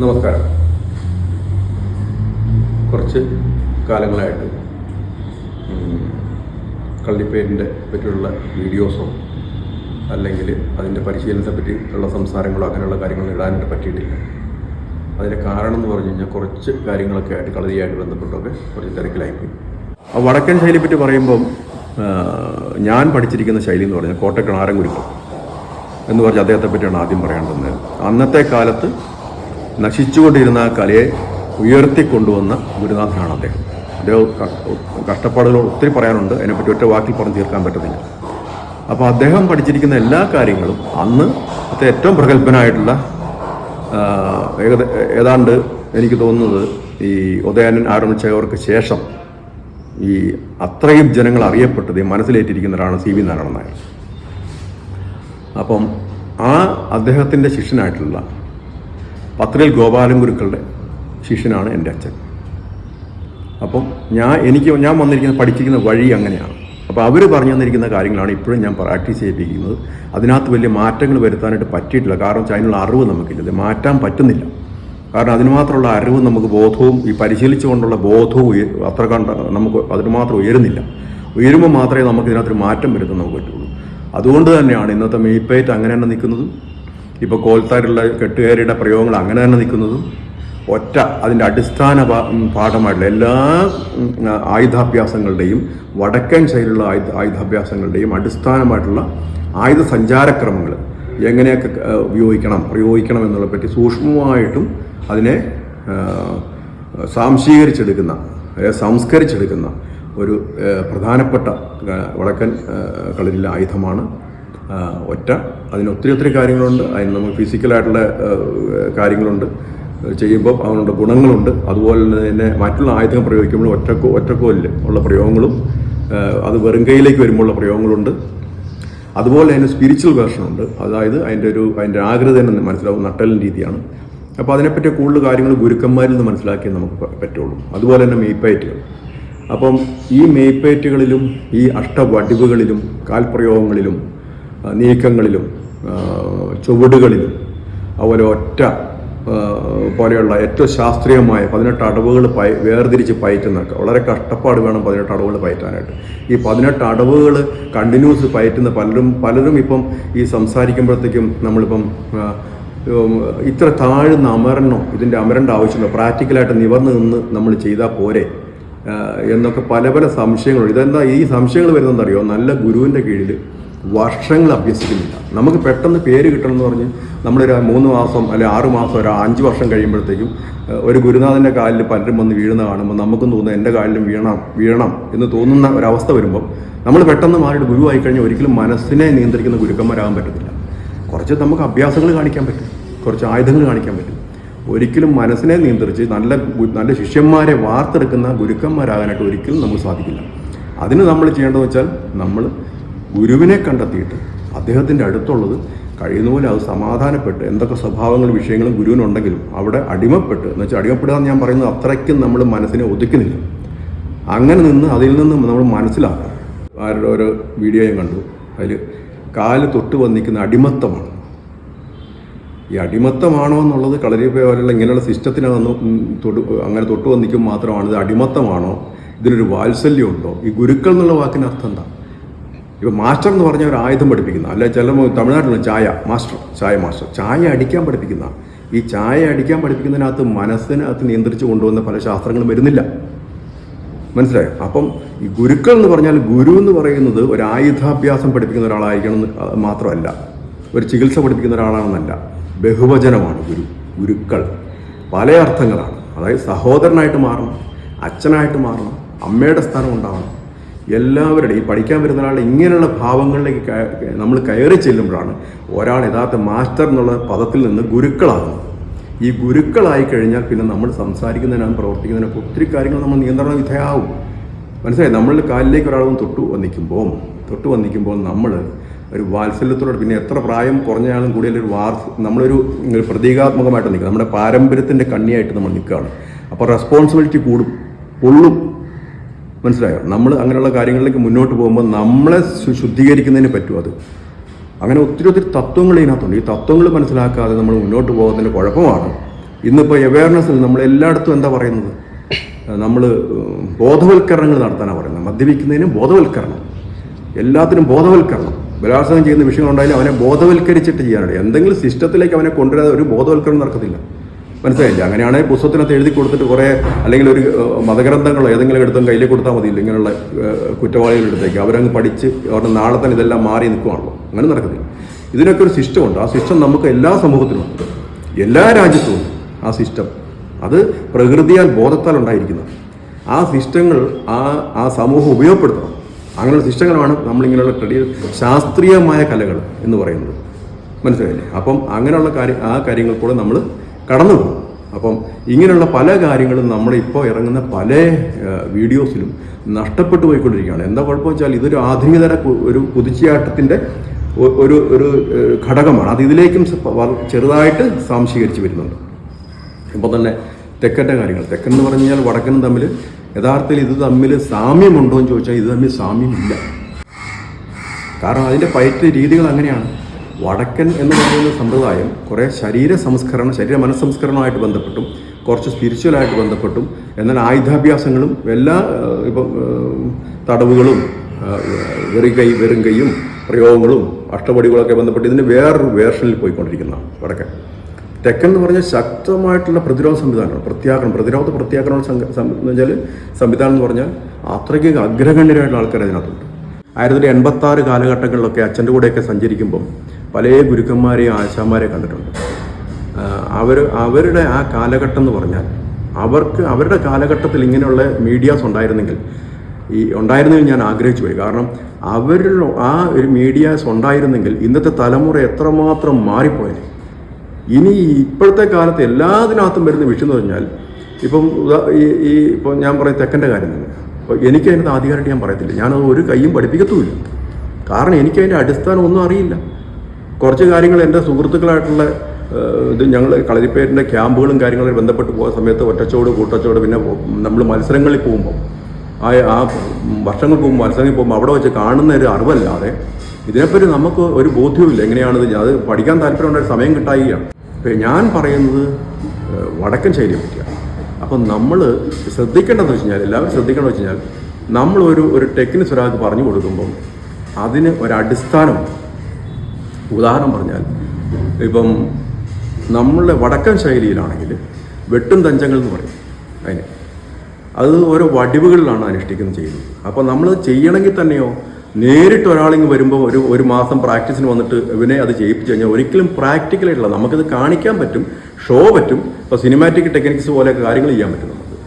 നമസ്കാരം. കുറച്ച് കാലങ്ങളായിട്ട് കള്ളിപ്പേരിൻ്റെ പറ്റിയുള്ള വീഡിയോസോ അല്ലെങ്കിൽ അതിൻ്റെ പരിശീലനത്തെ പറ്റിയുള്ള സംസാരങ്ങളോ അങ്ങനെയുള്ള കാര്യങ്ങൾ ഇടാനായിട്ട് പറ്റിയിട്ടില്ല. അതിൻ്റെ കാരണം എന്ന് പറഞ്ഞു കഴിഞ്ഞാൽ കുറച്ച് കാര്യങ്ങളൊക്കെ ആയിട്ട് കളരിയായിട്ട് ബന്ധപ്പെട്ടൊക്കെ കുറച്ച് തിരക്കിലായിപ്പോയി. വടക്കൻ ശൈലിയെ പറ്റി പറയുമ്പം ഞാൻ പഠിച്ചിരിക്കുന്ന ശൈലി എന്ന് പറഞ്ഞാൽ കോട്ടക്കൽ ആരംകുരുക്കൾ എന്ന് പറഞ്ഞ അദ്ദേഹത്തെ പറ്റിയാണ് ആദ്യം പറയേണ്ടത്. അന്നത്തെ കാലത്ത് നശിച്ചുകൊണ്ടിരുന്ന ആ കലയെ ഉയർത്തിക്കൊണ്ടുവന്ന ഗുരുനാഥനാണ് അദ്ദേഹം. കഷ്ടപ്പാടുകൾ ഒത്തിരി പറയാനുണ്ട്, അതിനെപ്പറ്റി ഒറ്റ വാക്കിൽ പറഞ്ഞ് തീർക്കാൻ പറ്റത്തില്ല. അപ്പോൾ അദ്ദേഹം പഠിച്ചിരിക്കുന്ന എല്ലാ കാര്യങ്ങളും അന്ന് ഏറ്റവും പ്രഗത്ഭനായിട്ടുള്ള ഏതാണ്ട് എനിക്ക് തോന്നുന്നത് ഈ ഉദയനൻ ആരംഭിച്ചവർക്ക് ശേഷം ഈ അത്രയും ജനങ്ങൾ അറിയപ്പെട്ടത് മനസ്സിലേറ്റിരിക്കുന്ന ഒരാളാണ് സി വി നാരായണൻ നായർ. അപ്പം ആ അദ്ദേഹത്തിൻ്റെ ശിഷ്യനായിട്ടുള്ള പത്രിൽ ഗോപാലൻ ഗുരുക്കളുടെ ശിഷ്യനാണ് എൻ്റെ അച്ഛൻ. അപ്പം ഞാൻ വന്നിരിക്കുന്ന പഠിച്ചിരിക്കുന്ന വഴി അങ്ങനെയാണ്. അപ്പോൾ അവർ പറഞ്ഞു തന്നിരിക്കുന്ന കാര്യങ്ങളാണ് ഇപ്പോഴും ഞാൻ പ്രാക്ടീസ് ചെയ്യിപ്പിക്കുന്നത്. അതിനകത്ത് വലിയ മാറ്റങ്ങൾ വരുത്താനായിട്ട് പറ്റിയിട്ടില്ല. കാരണം അതിനുള്ള അറിവ് നമുക്കില്ല, ഇത് മാറ്റാൻ പറ്റുന്നില്ല. കാരണം അതിന് മാത്രമുള്ള അറിവ് നമുക്ക് ബോധവും ഈ പരിശീലിച്ചുകൊണ്ടുള്ള ബോധവും അത്ര നമുക്ക് അതിന് മാത്രം ഉയരുന്നില്ല. ഉയരുമ്പോൾ മാത്രമേ നമുക്ക് ഇതിനകത്തൊരു മാറ്റം വരുത്താൻ നമുക്ക് പറ്റുള്ളൂ. അതുകൊണ്ട് തന്നെയാണ് ഇന്നത്തെ മെയ്പ്പേറ്റ് അങ്ങനെ തന്നെ നിൽക്കുന്നതും, ഇപ്പോൾ കോൽത്താരുള്ള കെട്ടുകയറിയുടെ പ്രയോഗങ്ങൾ അങ്ങനെ തന്നെ നിൽക്കുന്നതും. ഒറ്റ അതിൻ്റെ അടിസ്ഥാന പാഠമായിട്ടുള്ള എല്ലാ ആയുധാഭ്യാസങ്ങളുടെയും വടക്കൻ ശൈലിയുള്ള ആയുധാഭ്യാസങ്ങളുടെയും അടിസ്ഥാനമായിട്ടുള്ള ആയുധ സഞ്ചാരക്രമങ്ങൾ എങ്ങനെയൊക്കെ പ്രയോഗിക്കണം എന്നുള്ളതിനെ പറ്റി സൂക്ഷ്മമായിട്ടും അതിനെ സംസ്കരിച്ചെടുക്കുന്ന ഒരു പ്രധാനപ്പെട്ട വടക്കൻ കളരിയിലെ ആയുധമാണ് ഒറ്റ. അതിന് ഒത്തിരി കാര്യങ്ങളുണ്ട്. അതിന് നമുക്ക് ഫിസിക്കലായിട്ടുള്ള കാര്യങ്ങളുണ്ട്, ചെയ്യുമ്പോൾ അതിനുള്ള ഗുണങ്ങളുണ്ട്. അതുപോലെ തന്നെ മറ്റുള്ള ആയുധങ്ങൾ പ്രയോഗിക്കുമ്പോൾ ഒറ്റക്കോലിൽ ഉള്ള പ്രയോഗങ്ങളും അത് വെറും കൈയിലേക്ക് വരുമ്പോഴുള്ള പ്രയോഗങ്ങളുണ്ട്. അതുപോലെ തന്നെ സ്പിരിച്വൽ വേർഷനുണ്ട്. അതായത് അതിൻ്റെ ആകൃതി തന്നെ മനസ്സിലാവും, നട്ടലിൻ രീതിയാണ്. അപ്പോൾ അതിനെപ്പറ്റി കൂടുതൽ കാര്യങ്ങൾ ഗുരുക്കന്മാരിൽ നിന്ന് മനസ്സിലാക്കിയേ നമുക്ക് പറ്റുള്ളൂ. അതുപോലെ തന്നെ മെയ്പ്പയറ്റുകൾ. അപ്പം ഈ മെയ്പ്പയറ്റുകളിലും ഈ അഷ്ടവടിവുകളിലും കാൽപ്രയോഗങ്ങളിലും നീക്കങ്ങളിലും ചുവടുകളിലും അതുപോലെ ഒറ്റ പോലെയുള്ള ഏറ്റവും ശാസ്ത്രീയമായ 18 അടവുകൾ വേർതിരിച്ച് പയറ്റുന്നൊക്കെ വളരെ കഷ്ടപ്പാട് വേണം 18 അടവുകൾ പയറ്റാനായിട്ട്. ഈ 18 അടവുകൾ കണ്ടിന്യൂസ് പയറ്റുന്ന പലരും ഇപ്പം ഈ സംസാരിക്കുമ്പോഴത്തേക്കും നമ്മളിപ്പം ഇത്ര താഴ്ന്ന ഇതിൻ്റെ അമരേണ്ട ആവശ്യമില്ല, പ്രാക്ടിക്കലായിട്ട് നിവർന്ന് നിന്ന് നമ്മൾ ചെയ്താൽ പോരെ എന്നൊക്കെ പല സംശയങ്ങളുണ്ട്. ഇതെന്താ ഈ സംശയങ്ങൾ വരുന്നതെന്നറിയോ? നല്ല ഗുരുവിൻ്റെ കീഴിൽ വർഷങ്ങൾ അഭ്യസിക്കുന്നില്ല. നമുക്ക് പെട്ടെന്ന് പേര് കിട്ടണം എന്ന് പറഞ്ഞ് നമ്മളൊരു 3 മാസം അല്ലെങ്കിൽ 6 മാസം ഒരു 5 വർഷം കഴിയുമ്പോഴത്തേക്കും ഒരു ഗുരുനാഥൻ്റെ കാലിൽ പലരും വന്ന് വീഴുന്ന കാണുമ്പോൾ നമുക്കും തോന്നുന്നു എൻ്റെ കാലിലും വീഴണം എന്ന് തോന്നുന്ന ഒരവസ്ഥ വരുമ്പോൾ നമ്മൾ പെട്ടെന്ന് മാറിയിട്ട് ഗുരുവായി കഴിഞ്ഞാൽ ഒരിക്കലും മനസ്സിനെ നിയന്ത്രിക്കുന്ന ഗുരുക്കന്മാരാകാൻ പറ്റത്തില്ല. കുറച്ച് നമുക്ക് അഭ്യാസങ്ങൾ കാണിക്കാൻ പറ്റും, കുറച്ച് ആയുധങ്ങൾ കാണിക്കാൻ പറ്റും. ഒരിക്കലും മനസ്സിനെ നിയന്ത്രിച്ച് നല്ല ശിഷ്യന്മാരെ വാർത്തെടുക്കുന്ന ഗുരുക്കന്മാരാകാനായിട്ട് ഒരിക്കലും നമുക്ക് സാധിക്കില്ല. അതിന് നമ്മൾ ചെയ്യേണ്ടതെന്ന് വെച്ചാൽ നമ്മൾ ഗുരുവിനെ കണ്ടെത്തിയിട്ട് അദ്ദേഹത്തിൻ്റെ അടുത്തുള്ളത് കഴിയുന്ന പോലെ അത് സമാധാനപ്പെട്ട് എന്തൊക്കെ സ്വഭാവങ്ങളും വിഷയങ്ങളും ഗുരുവിനുണ്ടെങ്കിലും അവിടെ അടിമപ്പെട്ട് എന്ന് വെച്ചാൽ അടിമപ്പെടുക എന്ന് ഞാൻ പറയുന്നത് അത്രയ്ക്കും നമ്മൾ മനസ്സിനെ ഒതുക്കുന്നില്ല. അങ്ങനെ നിന്ന് അതിൽ നിന്ന് നമ്മൾ മനസ്സിലാക്കുക. ആരുടെ ഒരു വീഡിയോ ഞാൻ കണ്ടു, അതിൽ കാല് തൊട്ട് വന്നിരിക്കുന്ന അടിമത്തമാണ്. ഈ അടിമത്തമാണോ എന്നുള്ളത് കളരി പോലുള്ള ഇങ്ങനെയുള്ള സിസ്റ്റത്തിനകത്ത് അങ്ങനെ തൊട്ട് വന്നിക്കും മാത്രമാണ്. ഇത് അടിമത്തമാണോ, ഇതിനൊരു വാത്സല്യം ഉണ്ടോ? ഈ ഗുരുക്കൾ എന്നുള്ള വാക്കിന് അർത്ഥം എന്താ? ഇപ്പോൾ മാസ്റ്റർ എന്ന് പറഞ്ഞാൽ ഒരു ആയുധം പഠിപ്പിക്കുന്ന, അല്ല ചില തമിഴ്നാട്ടിലുള്ള ചായ മാസ്റ്റർ ചായ അടിക്കാൻ പഠിപ്പിക്കുന്ന. ഈ ചായ അടിക്കാൻ പഠിപ്പിക്കുന്നതിനകത്ത് മനസ്സിനകത്ത് നിയന്ത്രിച്ച് കൊണ്ടുവന്ന പല ശാസ്ത്രങ്ങളും വരുന്നില്ല. മനസ്സിലായോ? അപ്പം ഈ ഗുരുക്കൾ എന്ന് പറഞ്ഞാൽ ഗുരു എന്ന് പറയുന്നത് ഒരു ആയുധാഭ്യാസം പഠിപ്പിക്കുന്ന ഒരാളായിരിക്കണം മാത്രമല്ല, ഒരു ചികിത്സ പഠിപ്പിക്കുന്ന ഒരാളാണെന്നല്ല, ബഹുവചനമാണ് ഗുരുക്കൾ. പല അർത്ഥങ്ങളാണ്. അതായത് സഹോദരനായിട്ട് മാറണം, അച്ഛനായിട്ട് മാറണം, അമ്മയുടെ സ്ഥാനം ഉണ്ടാവണം. എല്ലാവരുടെയും ഈ പഠിക്കാൻ വരുന്ന ഒരാളുടെ ഇങ്ങനെയുള്ള ഭാവങ്ങളിലേക്ക് നമ്മൾ കയറി ചെല്ലുമ്പോഴാണ് ഒരാൾ യഥാർത്ഥ മാസ്റ്റർ എന്നുള്ള പദത്തിൽ നിന്ന് ഗുരുക്കളാകുന്നത്. ഈ ഗുരുക്കളായി കഴിഞ്ഞാൽ പിന്നെ നമ്മൾ സംസാരിക്കുന്നതിനും പ്രവർത്തിക്കുന്നതിനൊക്കെ ഒത്തിരി കാര്യങ്ങൾ നമ്മൾ നിയന്ത്രണ വിധേയമാവും. മനസ്സിലായി? നമ്മളുടെ കാലിലേക്ക് ഒരാളും തൊട്ട് വന്നിക്കുമ്പോൾ നമ്മൾ ഒരു വാത്സല്യത്തോടെ, പിന്നെ എത്ര പ്രായം കുറഞ്ഞാലും കൂടിയാലും നമ്മളൊരു പ്രതീകാത്മകമായിട്ട് നിൽക്കുക, നമ്മുടെ പാരമ്പര്യത്തിൻ്റെ കണ്ണിയായിട്ട് നമ്മൾ നിൽക്കുകയാണ്. അപ്പോൾ റെസ്പോൺസിബിലിറ്റി പൊള്ളും. മനസ്സിലായോ? നമ്മൾ അങ്ങനെയുള്ള കാര്യങ്ങളിലേക്ക് മുന്നോട്ട് പോകുമ്പോൾ നമ്മളെ ശുദ്ധീകരിക്കുന്നതിന് പറ്റും. അത് അങ്ങനെ ഒത്തിരി തത്വങ്ങൾ ഇതിനകത്തുണ്ട്. ഈ തത്വങ്ങൾ മനസ്സിലാക്കാതെ നമ്മൾ മുന്നോട്ട് പോകുന്നതിൻ്റെ കുഴപ്പമാണ് ഇന്നിപ്പോൾ അവയർനെസ്സിൽ നമ്മൾ എല്ലായിടത്തും എന്താ പറയുന്നത്, നമ്മൾ ബോധവൽക്കരണങ്ങൾ നടത്താനാണ് പറയുന്നത്. മദ്യപിക്കുന്നതിനും ബോധവൽക്കരണം, എല്ലാത്തിനും ബോധവൽക്കരണം. ബലാത്സംഗം ചെയ്യുന്ന വിഷയങ്ങളുണ്ടായാലും അവനെ ബോധവൽക്കരിച്ചിട്ട് ചെയ്യാനുണ്ട്. എന്തെങ്കിലും സിസ്റ്റത്തിലേക്ക് അവനെ കൊണ്ടുവരാതെ ഒരു ബോധവൽക്കരണം നടക്കത്തില്ല. മനസ്സിലായില്ല? അങ്ങനെയാണെങ്കിൽ പുസ്തകത്തിനകത്ത് എഴുതി കൊടുത്തിട്ട് കുറേ, അല്ലെങ്കിൽ ഒരു മതഗ്രന്ഥങ്ങളോ ഏതെങ്കിലും എടുത്തും കയ്യിൽ കൊടുത്താൽ മതിയില്ല ഇങ്ങനെയുള്ള കുറ്റവാളികളെടുത്തേക്ക്. അവരങ്ങ് പഠിച്ച് അവരുടെ നാളെ തന്നെ ഇതെല്ലാം മാറി നിൽക്കുവാണല്ലോ. അങ്ങനെ നടക്കത്തില്ല. ഇതിനൊക്കെ ഒരു സിസ്റ്റമുണ്ട്. ആ സിസ്റ്റം നമുക്ക് എല്ലാ സമൂഹത്തിലും ഉണ്ട്, എല്ലാ രാജ്യത്തും ഉണ്ട് ആ സിസ്റ്റം. അത് പ്രകൃതിയാൽ ബോധത്താൽ ഉണ്ടായിരിക്കുന്നത്. ആ സിസ്റ്റങ്ങൾ ആ സമൂഹം ഉപയോഗപ്പെടുത്തണം. അങ്ങനെയുള്ള സിസ്റ്റങ്ങളാണ് നമ്മളിങ്ങനെയുള്ള ശാസ്ത്രീയമായ കലകൾ എന്ന് പറയുന്നത്. മനസ്സിലായില്ലേ? അപ്പം അങ്ങനെയുള്ള ആ കാര്യങ്ങൾ കൂടെ നമ്മൾ കടന്നു പോകും. അപ്പം ഇങ്ങനെയുള്ള പല കാര്യങ്ങളും നമ്മളിപ്പോൾ ഇറങ്ങുന്ന പല വീഡിയോസിലും നഷ്ടപ്പെട്ടു പോയിക്കൊണ്ടിരിക്കുകയാണ്. എന്താ കുഴപ്പമെന്ന് വെച്ചാൽ ഇതൊരു ആധുനികതര ഒരു കുതിച്ചുചാട്ടത്തിൻ്റെ ഒരു ഘടകമാണ്. അത് ഇതിലേക്കും ചെറുതായിട്ട് സ്വാംശീകരിച്ച് വരുന്നുണ്ട്. ഇപ്പോൾ തന്നെ തെക്കൻ്റെ കാര്യങ്ങൾ, തെക്കൻ എന്ന് പറഞ്ഞു കഴിഞ്ഞാൽ വടക്കനും തമ്മിൽ യഥാർത്ഥത്തിൽ ഇത് തമ്മിൽ സാമ്യമുണ്ടോ എന്ന് ചോദിച്ചാൽ ഇത് തമ്മിൽ സാമ്യമില്ല. കാരണം അതിൻ്റെ പയറ്റ് രീതികൾ അങ്ങനെയാണ്. വടക്കൻ എന്ന് പറയുന്ന സമ്പ്രദായം കുറേ ശരീര മനസ്സംസ്കരണമായിട്ട് ബന്ധപ്പെട്ടും കുറച്ച് സ്പിരിച്വലായിട്ട് ബന്ധപ്പെട്ടും, എന്നാൽ ആയുധാഭ്യാസങ്ങളും എല്ലാ ഇപ്പം തടവുകളും വെറും കൈയും പ്രയോഗങ്ങളും അഷ്ടപടികളൊക്കെ ബന്ധപ്പെട്ട് ഇതിന് വേറൊരു വേർഷനിൽ പോയിക്കൊണ്ടിരിക്കുന്നതാണ് വടക്കൻ. തെക്കൻ എന്ന് പറഞ്ഞാൽ ശക്തമായിട്ടുള്ള പ്രതിരോധ സംവിധാനമാണ്. പ്രതിരോധ പ്രത്യാക്രമണ സംവിധാനം എന്ന് പറഞ്ഞാൽ അത്രയ്ക്ക് അഗ്രഗണ്യരായിട്ടുള്ള ആൾക്കാർ അതിനകത്തുണ്ട്. 1986 കാലഘട്ടങ്ങളിലൊക്കെ അച്ഛൻ്റെ കൂടെയൊക്കെ സഞ്ചരിക്കുമ്പം പല ഗുരുക്കന്മാരെയും ആശാന്മാരെയും കണ്ടിട്ടുണ്ട്. അവരുടെ ആ കാലഘട്ടം എന്ന് പറഞ്ഞാൽ അവരുടെ കാലഘട്ടത്തിൽ ഇങ്ങനെയുള്ള മീഡിയാസ് ഉണ്ടായിരുന്നെങ്കിൽ ഞാൻ ആഗ്രഹിച്ചു പോയി. കാരണം അവരുടെ ആ ഒരു മീഡിയാസ് ഉണ്ടായിരുന്നെങ്കിൽ ഇന്നത്തെ തലമുറ എത്രമാത്രം മാറിപ്പോയത്. ഇനി ഇപ്പോഴത്തെ കാലത്ത് എല്ലാത്തിനകത്തും വരുന്ന വിഷയം എന്ന് പറഞ്ഞാൽ ഇപ്പോൾ ഞാൻ പറയും തെക്കൻ്റെ കാര്യം തന്നെ. അപ്പോൾ എനിക്കതിനകത്ത് ആധികാരമായിട്ട് ഞാൻ പറയത്തില്ല, ഞാനത് ഒരു കയ്യും പഠിപ്പിക്കത്തുമില്ല. കാരണം എനിക്കതിൻ്റെ അടിസ്ഥാനം ഒന്നും അറിയില്ല. കുറച്ച് കാര്യങ്ങൾ എൻ്റെ സുഹൃത്തുക്കളായിട്ടുള്ള ഇത് ഞങ്ങൾ കളരിപ്പേരിൻ്റെ ക്യാമ്പുകളും കാര്യങ്ങളും ബന്ധപ്പെട്ട് പോയ സമയത്ത് ഒറ്റച്ചോട് കൂട്ടച്ചോട്, പിന്നെ നമ്മൾ മത്സരങ്ങളിൽ പോകുമ്പോൾ ആ വർഷങ്ങൾക്ക് മുമ്പ് മത്സരങ്ങളിൽ പോകുമ്പോൾ അവിടെ വെച്ച് കാണുന്ന ഒരു അറിവല്ലാതെ ഇതിനെപ്പറ്റി നമുക്ക് ഒരു ബോധ്യവുമില്ല. എങ്ങനെയാണിത്, അത് പഠിക്കാൻ താല്പര്യമുണ്ടായ സമയം കിട്ടായികയാണ്. ഞാൻ പറയുന്നത് വടക്കൻ ശൈലിയെ പറ്റിയാണ്. അപ്പം നമ്മൾ ശ്രദ്ധിക്കേണ്ടതെന്ന് വെച്ച് കഴിഞ്ഞാൽ, എല്ലാവരും ശ്രദ്ധിക്കേണ്ടതെന്ന് വെച്ച് കഴിഞ്ഞാൽ, നമ്മൾ ഒരു ടെക്നിക്സ് ഒരാൾക്ക് പറഞ്ഞു കൊടുക്കുമ്പം അതിന് ഒരടിസ്ഥാനമുണ്ട്. ഉദാഹരണം പറഞ്ഞാൽ, ഇപ്പം നമ്മളുടെ വടക്കൻ ശൈലിയിലാണെങ്കിൽ വെട്ടും തഞ്ചങ്ങൾ എന്ന് പറയും അതിന്. അത് ഓരോ വടിവുകളിലാണ് അനുഷ്ഠിക്കുന്നത് ചെയ്യുന്നത്. അപ്പോൾ നമ്മൾ ചെയ്യണമെങ്കിൽ തന്നെയോ നേരിട്ട് ഒരാളിങ്ങ് വരുമ്പോൾ ഒരു മാസം പ്രാക്ടീസിന് വന്നിട്ട് ഇവനെ അത് ചെയ്യിപ്പിച്ച് കഴിഞ്ഞാൽ ഒരിക്കലും പ്രാക്ടിക്കലായിട്ടുള്ള നമുക്കത് കാണിക്കാൻ പറ്റും, ഷോ പറ്റും. ഇപ്പോൾ സിനിമാറ്റിക് ടെക്നിക്സ് പോലെ കാര്യങ്ങൾ ചെയ്യാൻ പറ്റും നമുക്ക്.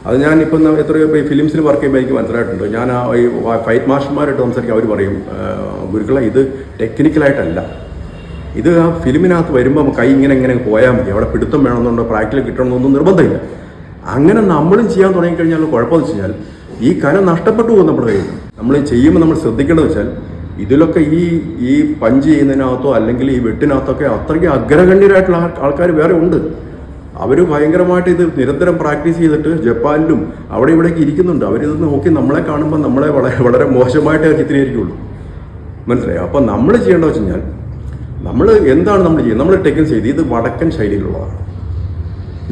അത് ഞാൻ ഇപ്പം എത്രയോ ഇപ്പോൾ ഈ ഫിലിംസിൽ വർക്ക് ചെയ്യുമ്പോൾ എനിക്ക് മനസ്സിലായിട്ടുണ്ട്. ഞാൻ ഈ ഫൈറ്റ് മാസ്റ്റർമാരായിട്ട് സംസാരിക്കും, അവർ പറയും, ഗുരുക്കളെ ഇത് ടെക്നിക്കലായിട്ടല്ല, ഇത് ആ ഫിലിമിനകത്ത് വരുമ്പോൾ കൈ ഇങ്ങനെ പോയാൽ മതി, അവിടെ പിടുത്തം വേണമെന്നുണ്ടോ പ്രാക്ടിക്കൽ കിട്ടണമെന്നൊന്നും നിർബന്ധമില്ല. അങ്ങനെ നമ്മളും ചെയ്യാൻ തുടങ്ങിക്കഴിഞ്ഞാൽ കുഴപ്പമെന്ന് വെച്ച് കഴിഞ്ഞാൽ ഈ കല നഷ്ടപ്പെട്ടു പോകും നമ്മുടെ കയ്യിൽ. നമ്മൾ ചെയ്യുമ്പോൾ നമ്മൾ ശ്രദ്ധിക്കേണ്ടത് വെച്ചാൽ ഇതിലൊക്കെ ഈ പഞ്ച് ചെയ്യുന്നതിനകത്തോ അല്ലെങ്കിൽ ഈ വെട്ടിനകത്തൊക്കെ അത്രയ്ക്ക് അഗ്രഗണ്യരായിട്ടുള്ള ആൾക്കാർ വേറെ ഉണ്ട്. അവർ ഭയങ്കരമായിട്ട് ഇത് നിരന്തരം പ്രാക്ടീസ് ചെയ്തിട്ട് ജപ്പാനിലും അവിടെ ഇവിടേക്ക് ഇരിക്കുന്നുണ്ട്. അവരിത് നോക്കി നമ്മളെ കാണുമ്പോൾ നമ്മളെ വളരെ മോശമായിട്ടേ ചിത്രീകരിക്കുള്ളൂ. മനസ്സിലായി? അപ്പം നമ്മൾ ചെയ്യേണ്ടത് വെച്ച് കഴിഞ്ഞാൽ നമ്മൾ എന്താണ് നമ്മൾ ചെയ്യുന്നത്, നമ്മൾ ടെക്നിക്സ് ചെയ്ത് ഇത് വടക്കൻ ശൈലിയിലുള്ളതാണ്.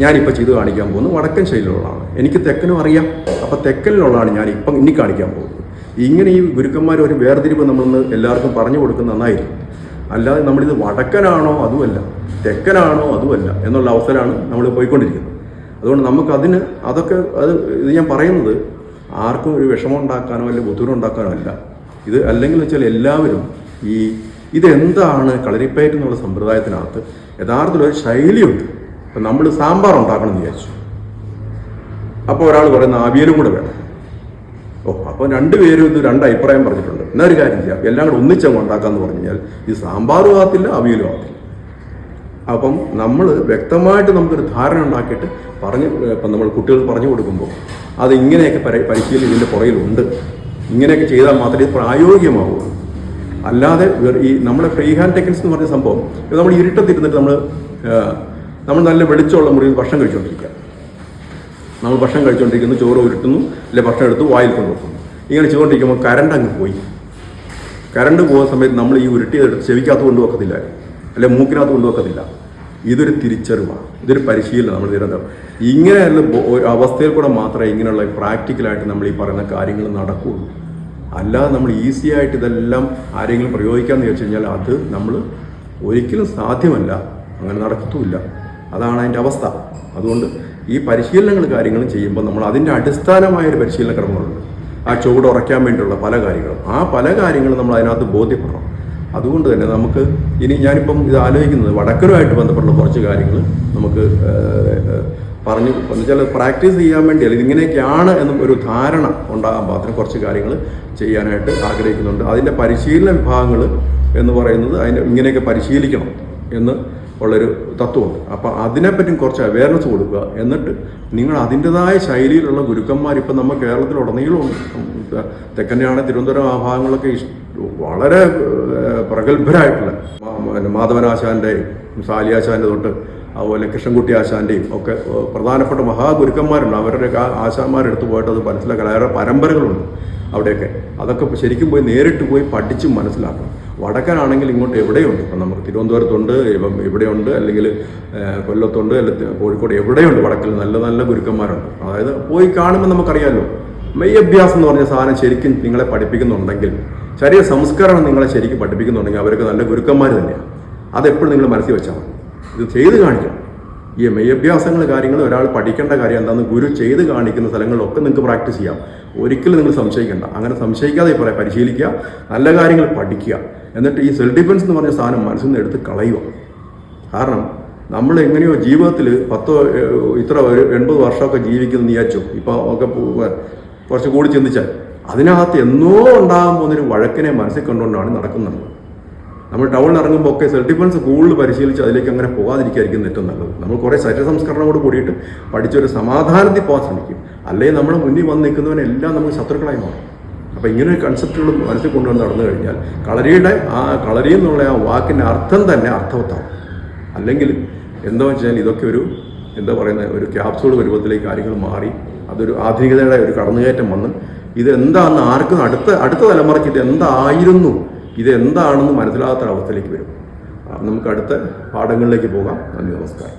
ഞാനിപ്പോൾ ചെയ്ത് കാണിക്കാൻ പോകുന്നത് വടക്കൻ ശൈലിയിലുള്ളതാണ്. എനിക്ക് തെക്കനും അറിയാം. അപ്പോൾ തെക്കനിലുള്ളതാണ് ഞാനിപ്പം ഇനി കാണിക്കാൻ പോകുന്നത്. ഇങ്ങനെ ഈ ഗുരുക്കന്മാർ ഒരു വേർതിരിവ് നമ്മളൊന്ന് എല്ലാവർക്കും പറഞ്ഞു കൊടുക്കുന്നത് നന്നായിരിക്കും. അല്ലാതെ നമ്മളിത് വടക്കനാണോ അതുമല്ല, തെക്കനാണോ അതുമല്ല എന്നുള്ള അവസരമാണ് നമ്മൾ പോയിക്കൊണ്ടിരിക്കുന്നത്. അതുകൊണ്ട് നമുക്കതിന് ഇത് ഞാൻ പറയുന്നത് ആർക്കും ഒരു വിഷമം ഉണ്ടാക്കാനോ അല്ലെങ്കിൽ ബുദ്ധിമുട്ട് ഉണ്ടാക്കാനോ അല്ല. ഇത് അല്ലെങ്കിൽ വെച്ചാൽ എല്ലാവരും ഇതെന്താണ് കളരിപ്പയറ്റ് എന്നുള്ള സമ്പ്രദായത്തിനകത്ത് യഥാർത്ഥത്തിലൊരു ശൈലിയുണ്ട്. ഇപ്പം നമ്മൾ സാമ്പാർ ഉണ്ടാക്കണം എന്ന് വിചാരിച്ചു, അപ്പോൾ ഒരാൾ പറയുന്ന അവിയലും കൂടെ വേണം. അപ്പോൾ രണ്ടുപേരും ഇത് രണ്ട് അഭിപ്രായം പറഞ്ഞിട്ടുണ്ട്. എന്നൊരു കാര്യം ചെയ്യാം, എല്ലാം കൂടെ ഒന്നിച്ചങ്ങ് ഉണ്ടാക്കാമെന്ന് പറഞ്ഞു കഴിഞ്ഞാൽ ഇത് സാമ്പാറും ആകത്തില്ല, അവിയലും ആകത്തില്ല. അപ്പം നമ്മൾ വ്യക്തമായിട്ട് നമുക്കൊരു ധാരണ ഉണ്ടാക്കിയിട്ട് ഇപ്പം നമ്മൾ കുട്ടികൾക്ക് പറഞ്ഞു കൊടുക്കുമ്പോൾ അത് ഇങ്ങനെയൊക്കെ പരിശീലനം ഇതിൻ്റെ പുറകിലുണ്ട്, ഇങ്ങനെയൊക്കെ ചെയ്താൽ മാത്രമേ ഇത് പ്രായോഗികമാവുള്ളൂ. അല്ലാതെ ഈ നമ്മുടെ ഫ്രീ ഹാൻഡ് ടെക്നിക്സ് എന്ന് പറഞ്ഞ സംഭവം നമ്മൾ ഇരുട്ടത്തിരുന്നിട്ട് നമ്മൾ നല്ല വെളിച്ചമുള്ള മുറിയിൽ ഭക്ഷണം കഴിച്ചുകൊണ്ടിരിക്കുക. നമ്മൾ ഭക്ഷണം കഴിച്ചുകൊണ്ടിരിക്കുന്നു, ചോറ് ഉരുട്ടുന്നു, അല്ലെങ്കിൽ ഭക്ഷണം എടുത്ത് വായിൽ കൊണ്ടുവെക്കുന്നു. ഇങ്ങനെ ചെയ്തുകൊണ്ടിരിക്കുമ്പോൾ കറണ്ട് അങ്ങ് പോയി. കറണ്ട് പോകുന്ന സമയത്ത് നമ്മൾ ഈ ഉരുട്ടിയെടുത്ത് ചെവിക്കകത്ത് കൊണ്ടുവെക്കത്തില്ല, അല്ലെങ്കിൽ മൂക്കിനകത്ത് കൊണ്ടുവെക്കത്തില്ല. ഇതൊരു തിരിച്ചറിവാണ്, ഇതൊരു പരിശീലനം. നമ്മൾ നിരന്തരം ഇങ്ങനെയുള്ള ഒരു അവസ്ഥയിൽ കൂടെ മാത്രമേ ഇങ്ങനെയുള്ള പ്രാക്ടിക്കലായിട്ട് നമ്മൾ ഈ പറയുന്ന കാര്യങ്ങൾ നടക്കുകയുള്ളൂ. അല്ലാതെ നമ്മൾ ഈസി ആയിട്ട് ഇതെല്ലാം ആരെങ്കിലും പ്രയോഗിക്കാമെന്ന് ചോദിച്ചു കഴിഞ്ഞാൽ അത് നമ്മൾ ഒരിക്കലും സാധ്യമല്ല, അങ്ങനെ നടക്കത്തുമില്ല. അതാണ് അതിൻ്റെ അവസ്ഥ. അതുകൊണ്ട് ഈ പരിശീലനങ്ങൾ കാര്യങ്ങളും ചെയ്യുമ്പോൾ നമ്മൾ അതിൻ്റെ അടിസ്ഥാനമായൊരു പരിശീലന ക്രമങ്ങളുണ്ട്. ആ ചുവട് ഉറയ്ക്കാൻ വേണ്ടിയുള്ള പല കാര്യങ്ങളും, ആ പല കാര്യങ്ങളും നമ്മൾ അതിനകത്ത് ബോധ്യപ്പെടണം. അതുകൊണ്ട് തന്നെ നമുക്ക് ഇനി ഞാനിപ്പം ഇത് ആലോചിക്കുന്നത് വടക്കനുമായിട്ട് ബന്ധപ്പെട്ട കുറച്ച് കാര്യങ്ങൾ നമുക്ക് പറഞ്ഞു എന്ന് വെച്ചാൽ പ്രാക്ടീസ് ചെയ്യാൻ വേണ്ടിയല്ല, ഇതിങ്ങനെയൊക്കെയാണ് എന്നും ഒരു ധാരണ ഉണ്ടാകാൻ പാകത്തിന് കുറച്ച് കാര്യങ്ങൾ ചെയ്യാനായിട്ട് ആഗ്രഹിക്കുന്നുണ്ട്. അതിൻ്റെ പരിശീലന വിഭാഗങ്ങൾ എന്ന് പറയുന്നത് അതിന് ഇങ്ങനെയൊക്കെ പരിശീലിക്കണം എന്ന് ഉള്ളൊരു തത്വമുണ്ട്. അപ്പോൾ അതിനെപ്പറ്റി കുറച്ച് അവയർനെസ് കൊടുക്കുക. എന്നിട്ട് നിങ്ങൾ അതിൻ്റെതായ ശൈലിയിലുള്ള ഗുരുക്കന്മാർ ഇപ്പം നമ്മൾ കേരളത്തിലുടനീളമുണ്ട്. തെക്കനെയാണ് തിരുവനന്തപുരം ആ ഭാഗങ്ങളൊക്കെ വളരെ പ്രഗത്ഭരായിട്ടുള്ള മാധവനാശാൻ്റെയും സാലിയാശാൻ്റെ തൊട്ട് അതുപോലെ കൃഷ്ണൻകുട്ടി ആശാൻ്റെയും ഒക്കെ പ്രധാനപ്പെട്ട മഹാഗുരുക്കന്മാരുണ്ട്. അവരുടെ ആശാന്മാരെടുത്ത് പോയിട്ട് അത് മനസ്സിലാക്കാൻ അവരുടെ പരമ്പരകളുണ്ട് അവിടെയൊക്കെ. അതൊക്കെ ശരിക്കും പോയി നേരിട്ട് പോയി പഠിച്ച് മനസ്സിലാക്കണം. വടക്കനാണെങ്കിൽ ഇങ്ങോട്ട് എവിടെയുണ്ട്. ഇപ്പം നമുക്ക് തിരുവനന്തപുരത്തുണ്ട്, ഇപ്പം ഇവിടെയുണ്ട്, അല്ലെങ്കിൽ കൊല്ലത്തുണ്ട്, അല്ലെങ്കിൽ കോഴിക്കോട് എവിടെയുണ്ട്. വടക്കിൽ നല്ല നല്ല ഗുരുക്കന്മാരുണ്ട്. അതായത് പോയി കാണുമ്പോൾ നമുക്കറിയാമല്ലോ. മെയ് അഭ്യാസം എന്ന് പറഞ്ഞ സാധനം ശരിക്കും നിങ്ങളെ പഠിപ്പിക്കുന്നുണ്ടെങ്കിൽ, ശരീര സംസ്കരണം നിങ്ങളെ ശരിക്കും പഠിപ്പിക്കുന്നുണ്ടെങ്കിൽ അവർക്ക് നല്ല ഗുരുക്കന്മാർ തന്നെയാണ്. അതെപ്പോഴും നിങ്ങൾ മനസ്സിൽ വെച്ചാൽ മതി. ഇത് ചെയ്ത് കാണിക്കണം. ഈ മെയ് അഭ്യാസങ്ങൾ കാര്യങ്ങൾ ഒരാൾ പഠിക്കേണ്ട കാര്യം എന്താണെന്ന് ഗുരു ചെയ്ത് കാണിക്കുന്ന സ്ഥലങ്ങളിലൊക്കെ നിങ്ങൾക്ക് പ്രാക്ടീസ് ചെയ്യാം. ഒരിക്കലും നിങ്ങൾ സംശയിക്കേണ്ട. അങ്ങനെ സംശയിക്കാതെ പറയാം, പരിശീലിക്കുക, നല്ല കാര്യങ്ങൾ പഠിക്കുക. എന്നിട്ട് ഈ സെൽഫ് ഡിഫെൻസ് എന്ന് പറഞ്ഞ സാധനം മനസ്സിൽ നിന്ന് എടുത്ത് കളയുക. കാരണം നമ്മൾ എങ്ങനെയോ ജീവിതത്തിൽ ഇത്ര ഒരു 80 വർഷമൊക്കെ ജീവിക്കുന്നു വിചാരിച്ചു. ഇപ്പോൾ ഒക്കെ കുറച്ച് കൂടി ചിന്തിച്ചാൽ അതിനകത്ത് എന്നോ ഉണ്ടാകാൻ പോകുന്നൊരു വഴക്കിനെ മനസ്സിൽ കണ്ടുകൊണ്ടാണ് നടക്കുന്നത്. നമ്മൾ ടൗണിൽ ഇറങ്ങുമ്പോൾ ഒക്കെ സെൽഫ് ഡിഫെൻസ് കൂടുതൽ പരിശീലിച്ച് അതിലേക്ക് അങ്ങനെ പോകാതിരിക്കുകയായിരിക്കും ഏറ്റവും നല്ലത്. നമ്മൾ കുറേ ശരീര സംസ്കരണത്തോട് കൂടിയിട്ട് പഠിച്ചൊരു സമാധാനത്തിൽ പോകാൻ ശ്രമിക്കും. അല്ലെങ്കിൽ നമ്മുടെ മുന്നിൽ വന്ന് നിൽക്കുന്നവനെല്ലാം നമുക്ക് ശത്രുക്കളായി മാറും. അപ്പോൾ ഇങ്ങനൊരു കൺസെപ്റ്റുകൾ മനസ്സിൽ കൊണ്ടുവന്ന് നടന്നു കഴിഞ്ഞാൽ കളരിയുടെ കളരി എന്നുള്ള ആ വാക്കിൻ്റെ അർത്ഥം തന്നെ അർത്ഥവത്താവും. അല്ലെങ്കിൽ എന്താ വെച്ചാൽ ഇതൊക്കെ ഒരു ഒരു ക്യാപ്സൂൾ രൂപത്തിലേക്ക് കാര്യങ്ങൾ മാറി അതൊരു ആധുനികതയുടെ ഒരു കടന്നുകയറ്റം വന്ന് ഇതെന്താണെന്ന് ആർക്കും അടുത്ത തലമുറയ്ക്ക് ഇതെന്തായിരുന്നു, ഇതെന്താണെന്ന് മനസ്സിലാകാത്ത അവസ്ഥയിലേക്ക് വരും. നമുക്ക് അടുത്ത പാഠങ്ങളിലേക്ക് പോകാം. നന്ദി, നമസ്കാരം.